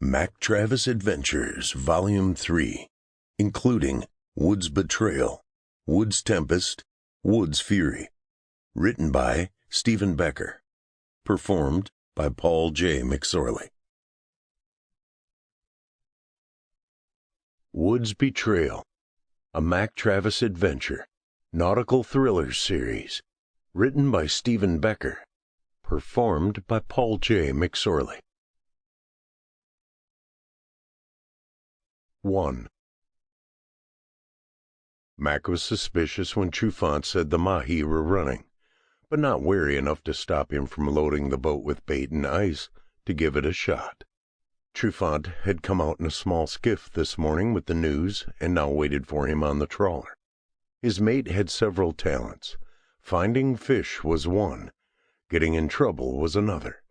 Mac Travis Adventures, Volume 3, including Wood's Betrayal, Wood's Tempest, Wood's Fury. Written by Stephen Becker. Performed by Paul J. Mcsorley. Wood's Betrayal, a Mac Travis adventure, nautical thrillers series. Written by Stephen Becker. Performed by Paul J. Mcsorley. 1. Mac was suspicious when Trufante said the mahi were running, but not wary enough to stop him from loading the boat with bait and ice to give it a shot. Trufante had come out in a small skiff this morning with the news and now waited for him on the trawler. His mate had several talents. Finding fish was one. Getting in trouble was another.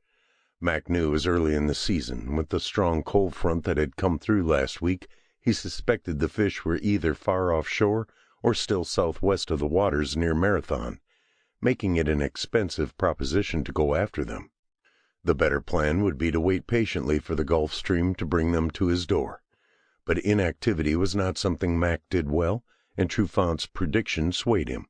Mac knew as early in the season, with the strong cold front that had come through last week, he suspected the fish were either far offshore or still southwest of the waters near Marathon, making it an expensive proposition to go after them. The better plan would be to wait patiently for the Gulf Stream to bring them to his door. But inactivity was not something Mac did well, and Trufante's prediction swayed him.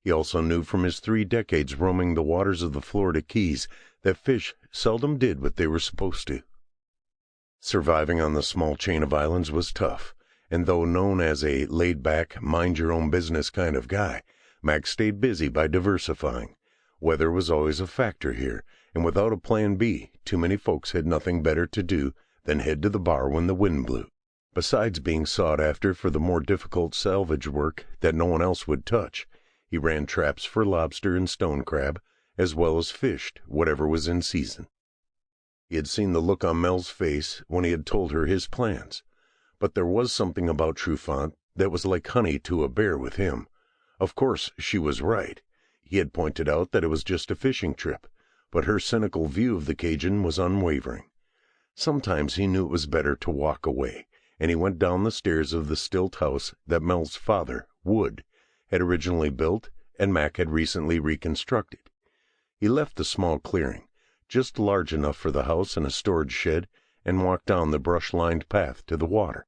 He also knew from his 3 decades roaming the waters of the Florida Keys that fish seldom did what they were supposed to. Surviving on the small chain of islands was tough, and though known as a laid-back, mind-your-own-business kind of guy, Mac stayed busy by diversifying. Weather was always a factor here, and without a plan B, too many folks had nothing better to do than head to the bar when the wind blew. Besides being sought after for the more difficult salvage work that no one else would touch, he ran traps for lobster and stone crab, as well as fished whatever was in season. He had seen the look on Mel's face when he had told her his plans, but there was something about Trufante that was like honey to a bear with him. Of course, she was right. He had pointed out that it was just a fishing trip, but her cynical view of the Cajun was unwavering. Sometimes he knew it was better to walk away, and he went down the stairs of the stilt house that Mel's father, Wood, had originally built and Mac had recently reconstructed. He left the small clearing, just large enough for the house and a storage shed, and walked down the brush-lined path to the water.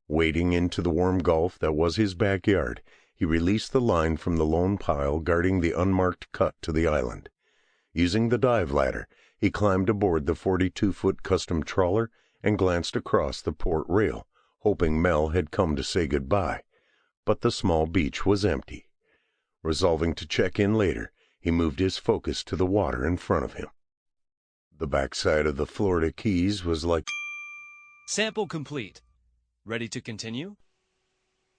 Wading into the warm gulf that was his backyard, he released the line from the lone pile guarding the unmarked cut to the island. Using the dive ladder, he climbed aboard the 42-foot custom trawler and glanced across the port rail, hoping Mel had come to say goodbye. But the small beach was empty. Resolving to check in later, he moved his focus to the water in front of him. The backside of the Florida Keys was like... Sample complete. Ready to continue?